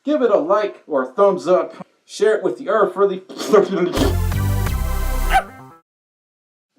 give it a like or a thumbs up, share it with your furry...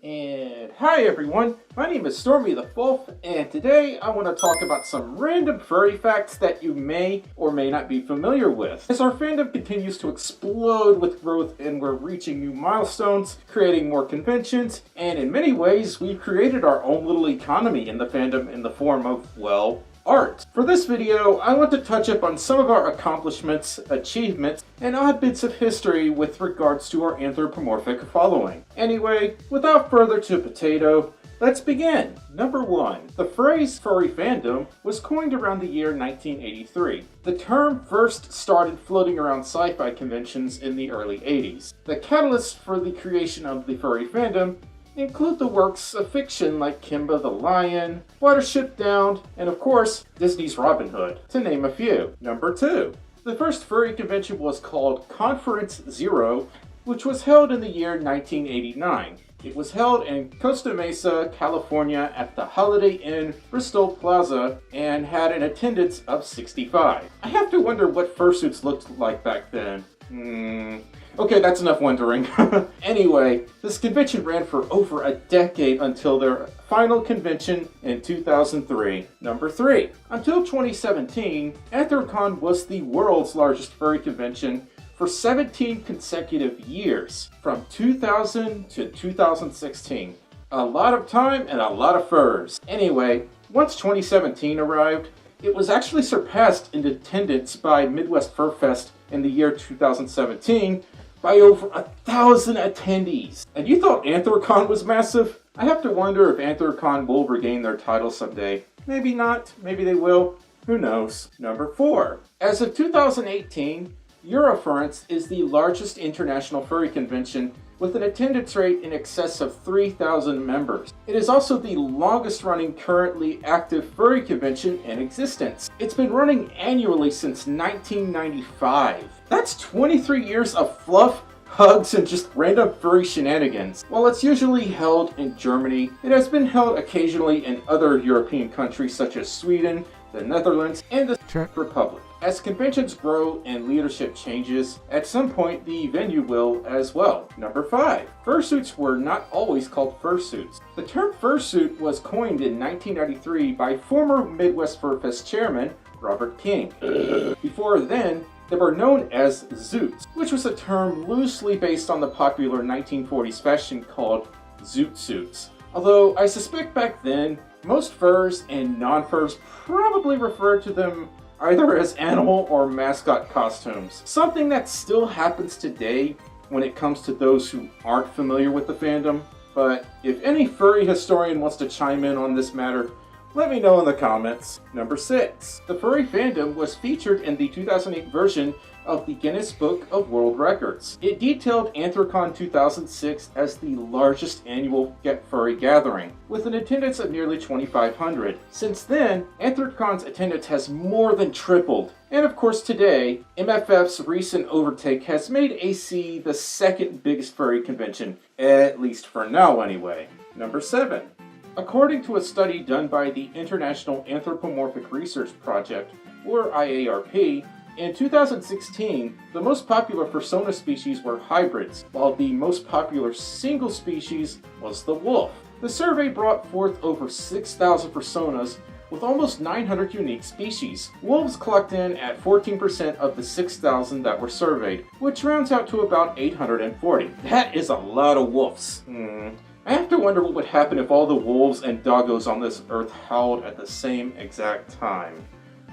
And hi everyone, my name is Stormi the Folf, and today I want to talk about some random furry facts that you may or may not be familiar with. As our fandom continues to explode with growth and we're reaching new milestones, creating more conventions, and in many ways we've created our own little economy in the fandom in the form of, well, art. For this video, I want to touch up on some of our accomplishments, achievements, and odd bits of history with regards to our anthropomorphic following. Anyway, without further to potato, let's begin. Number 1. The phrase Furry Fandom was coined around the year 1983. The term first started floating around sci-fi conventions in the early 80s. The catalyst for the creation of the Furry Fandom include the works of fiction like Kimba the Lion, Watership Down, and of course, Disney's Robin Hood, to name a few. Number 2. The first furry convention was called Conference Zero, which was held in the year 1989. It was held in Costa Mesa, California at the Holiday Inn Bristol Plaza and had an attendance of 65. I have to wonder what fursuits looked like back then. Okay, that's enough wondering. Anyway, this convention ran for over a decade until their final convention in 2003. Number 3. Until 2017, Anthrocon was the world's largest furry convention for 17 consecutive years, from 2000 to 2016. A lot of time and a lot of furs. Anyway, once 2017 arrived, it was actually surpassed in attendance by Midwest Fur Fest in the year 2017 by over 1,000 attendees. And you thought Anthrocon was massive? I have to wonder if Anthrocon will regain their title someday. Maybe not, maybe they will, who knows. Number 4. As of 2018, Eurofurence is the largest international furry convention with an attendance rate in excess of 3,000 members. It is also the longest running currently active furry convention in existence. It's been running annually since 1995. That's 23 years of fluff, hugs, and just random furry shenanigans. While it's usually held in Germany, it has been held occasionally in other European countries such as Sweden, the Netherlands, and the Czech Republic. As conventions grow and leadership changes, at some point the venue will as well. Number 5. Fursuits were not always called fursuits. The term fursuit was coined in 1993 by former Midwest Fur Fest chairman Robert King. Before then, they were known as zoots, which was a term loosely based on the popular 1940s fashion called zoot suits. Although I suspect back then, most furs and non-furs probably referred to them either as animal or mascot costumes. Something that still happens today when it comes to those who aren't familiar with the fandom. But if any furry historian wants to chime in on this matter, let me know in the comments. Number 6. The Furry Fandom was featured in the 2008 version of the Guinness Book of World Records. It detailed Anthrocon 2006 as the largest annual furry gathering, with an attendance of nearly 2,500. Since then, Anthrocon's attendance has more than tripled. And of course today, MFF's recent overtake has made AC the second biggest furry convention, at least for now anyway. Number 7. According to a study done by the International Anthropomorphic Research Project, or IARP, in 2016, the most popular fursona species were hybrids, while the most popular single species was the wolf. The survey brought forth over 6,000 fursonas with almost 900 unique species. Wolves clocked in at 14% of the 6,000 that were surveyed, which rounds out to about 840. That is a lot of wolves. I have to wonder what would happen if all the wolves and doggos on this earth howled at the same exact time.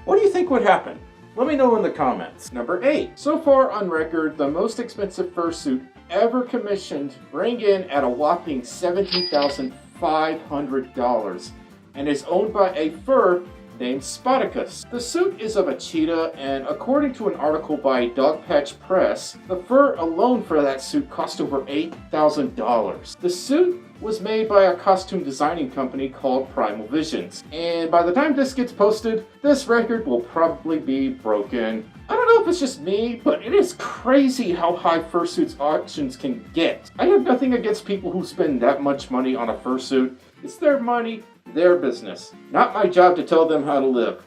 What do you think would happen? Let me know in the comments. Number 8. So far on record, the most expensive fursuit ever commissioned rang in at a whopping $17,500 and is owned by a fur named Spottacus. The suit is of a cheetah, and according to an article by Dogpatch Press, the fur alone for that suit cost over $8,000. The suit was made by a costume designing company called Primal Visions, and by the time this gets posted, this record will probably be broken. I don't know if it's just me, but it is crazy how high fursuits auctions can get. I have nothing against people who spend that much money on a fursuit. It's their money, their business. Not my job to tell them how to live.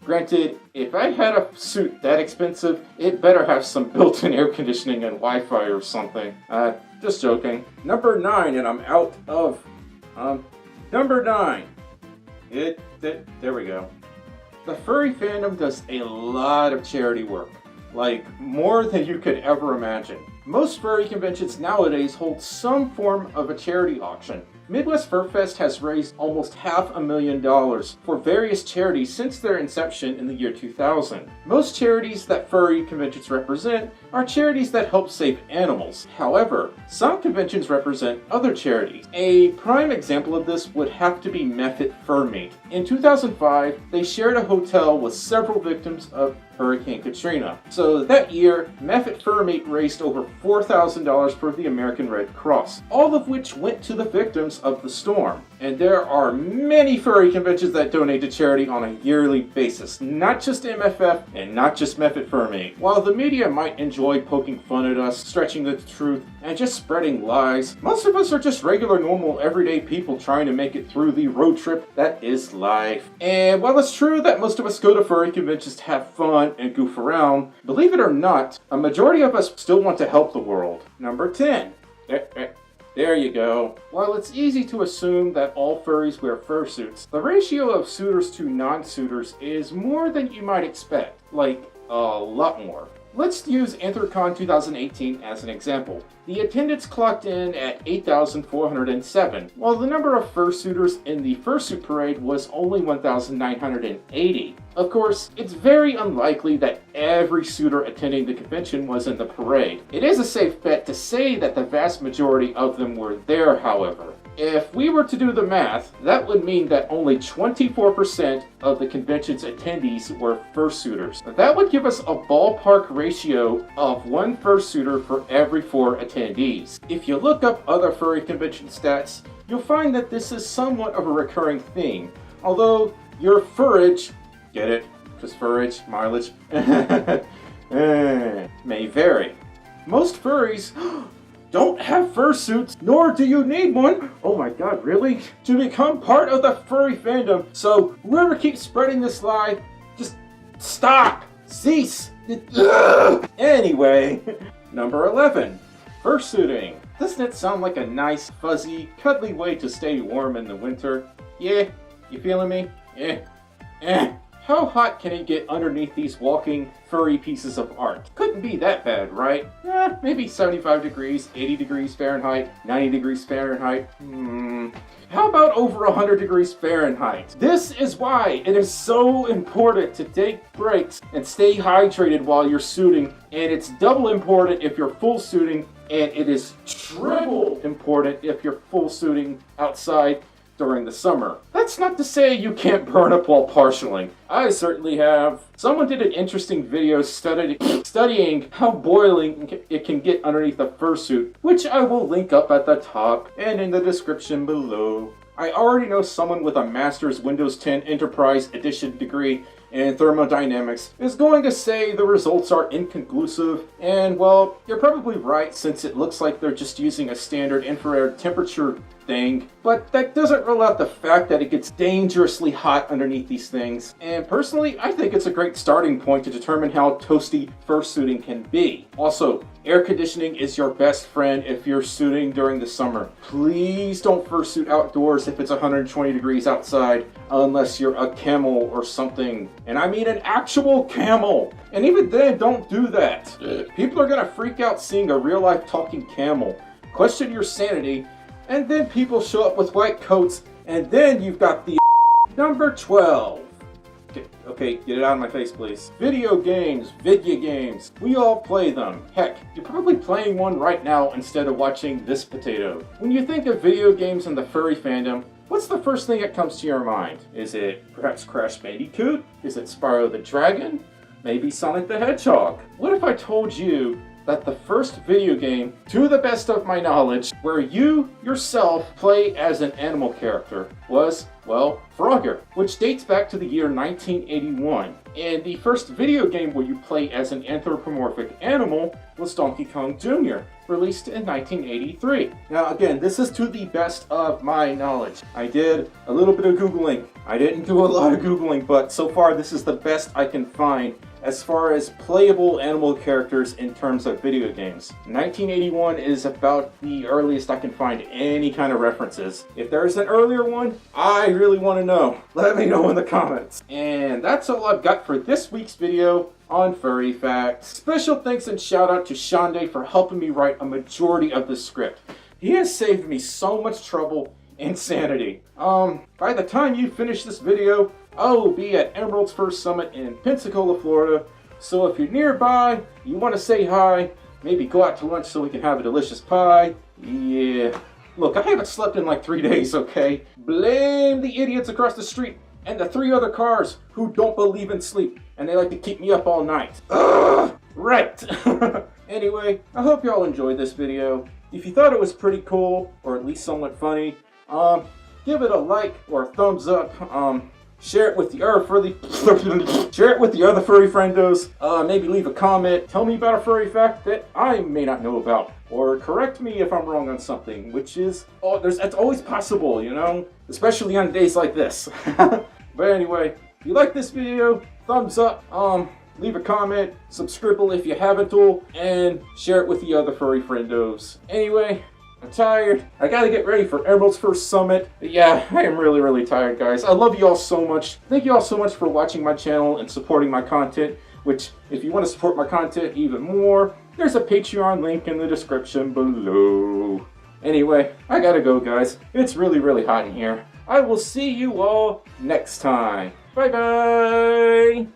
Granted, if I had a suit that expensive, it better have some built-in air conditioning and Wi-Fi or something. Just joking. Number 9, and I'm out of, number 9. There we go. The furry fandom does a lot of charity work. Like, more than you could ever imagine. Most furry conventions nowadays hold some form of a charity auction. Midwest Fur Fest has raised almost $500,000 for various charities since their inception in the year 2000. Most charities that furry conventions represent are charities that help save animals. However, some conventions represent other charities. A prime example of this would have to be Method Fur Meat. In 2005, they shared a hotel with several victims of Hurricane Katrina. So that year, Method Fur Meat raised over $4,000 for the American Red Cross, all of which went to the victims of the storm. And there are many furry conventions that donate to charity on a yearly basis, not just MFF and not just Method Fur Meat. While the media might enjoy poking fun at us, stretching the truth, and just spreading lies, most of us are just regular, normal, everyday people trying to make it through the road trip that is life. And while it's true that most of us go to furry conventions to have fun and goof around, believe it or not, a majority of us still want to help the world. Number 10. There you go. While it's easy to assume that all furries wear fursuits, the ratio of suitors to non-suitors is more than you might expect. Like, a lot more. Let's use Anthrocon 2018 as an example. The attendance clocked in at 8,407, while the number of fursuiters in the Fursuit parade was only 1,980. Of course, it's very unlikely that every suitor attending the convention was in the parade. It is a safe bet to say that the vast majority of them were there, however. If we were to do the math, that would mean that only 24% of the convention's attendees were fursuiters. That would give us a ballpark ratio of 1 fursuiter for every 4 attendees. If you look up other furry convention stats, you'll find that this is somewhat of a recurring theme. Although your furage, get it? Just furage, mileage, may vary. Most furries don't have fursuits, nor do you need one. Oh my god, really? To become part of the furry fandom. So whoever keeps spreading this lie, just stop, cease. Anyway, number 11, fursuiting. Doesn't it sound like a nice, fuzzy, cuddly way to stay warm in the winter? Yeah, you feeling me? How hot can it get underneath these walking, furry pieces of art? Couldn't be that bad, right? Maybe 75 degrees, 80 degrees Fahrenheit, 90 degrees Fahrenheit. How about over 100 degrees Fahrenheit? This is why it is so important to take breaks and stay hydrated while you're suiting, and it's double important if you're full suiting, and it is triple important if you're full suiting outside during the summer. That's not to say you can't burn up while partialing. I certainly have. Someone did an interesting video studying how boiling it can get underneath a fursuit, which I will link up at the top and in the description below. I already know someone with a master's Windows 10 Enterprise Edition degree in thermodynamics is going to say the results are inconclusive, and well, you're probably right since it looks like they're just using a standard infrared temperature thing, but that doesn't rule out the fact that it gets dangerously hot underneath these things. And personally, I think it's a great starting point to determine how toasty fursuiting can be. Also, air conditioning is your best friend if you're suiting during the summer. Please don't fursuit outdoors if it's 120 degrees outside, unless you're a camel or something. And I mean an actual camel! And even then, don't do that. People are gonna freak out seeing a real-life talking camel, question your sanity, and then people show up with white coats, and then you've got the number 12. Okay, get it out of my face, please. Video games, Vidya games. We all play them. Heck, you're probably playing one right now instead of watching this potato. When you think of video games and the furry fandom, what's the first thing that comes to your mind? Is it perhaps Crash Bandicoot? Is it Spyro the Dragon? Maybe Sonic the Hedgehog? What if I told you that the first video game, to the best of my knowledge, where you yourself play as an animal character was, well, Frogger, which dates back to the year 1981. And the first video game where you play as an anthropomorphic animal was Donkey Kong Jr., released in 1983. Now again, this is to the best of my knowledge. I did a little bit of Googling. I didn't do a lot of Googling, but so far this is the best I can find as far as playable animal characters in terms of video games. 1981 is about the earliest I can find any kind of references. If there's an earlier one, I really want to know. Let me know in the comments. And that's all I've got for this week's video on Furry Facts. Special thanks and shout out to Schande for helping me write a majority of the script. He has saved me so much trouble and sanity. By the time you finish this video, I will be at Emerald's First Summit in Pensacola, Florida. So if you're nearby, you want to say hi, maybe go out to lunch so we can have a delicious pie. Yeah. Look, I haven't slept in like 3 days, okay? Blame the idiots across the street and the 3 other cars who don't believe in sleep and they like to keep me up all night. Ugh! Right. Anyway, I hope y'all enjoyed this video. If you thought it was pretty cool, or at least somewhat funny, give it a like or a thumbs up. Share it with the other furry friendos. Maybe leave a comment. Tell me about a furry fact that I may not know about, or correct me if I'm wrong on something, which is that's always possible, you know, especially on days like this. But anyway, if you like this video, thumbs up. Leave a comment, subscribe if you haven't, and share it with the other furry friendos. Anyway, I'm tired. I gotta get ready for Emerald's First Summit. But yeah, I am really, really tired, guys. I love you all so much. Thank you all so much for watching my channel and supporting my content, which, if you want to support my content even more, there's a Patreon link in the description below. Anyway, I gotta go, guys. It's really, really hot in here. I will see you all next time. Bye-bye!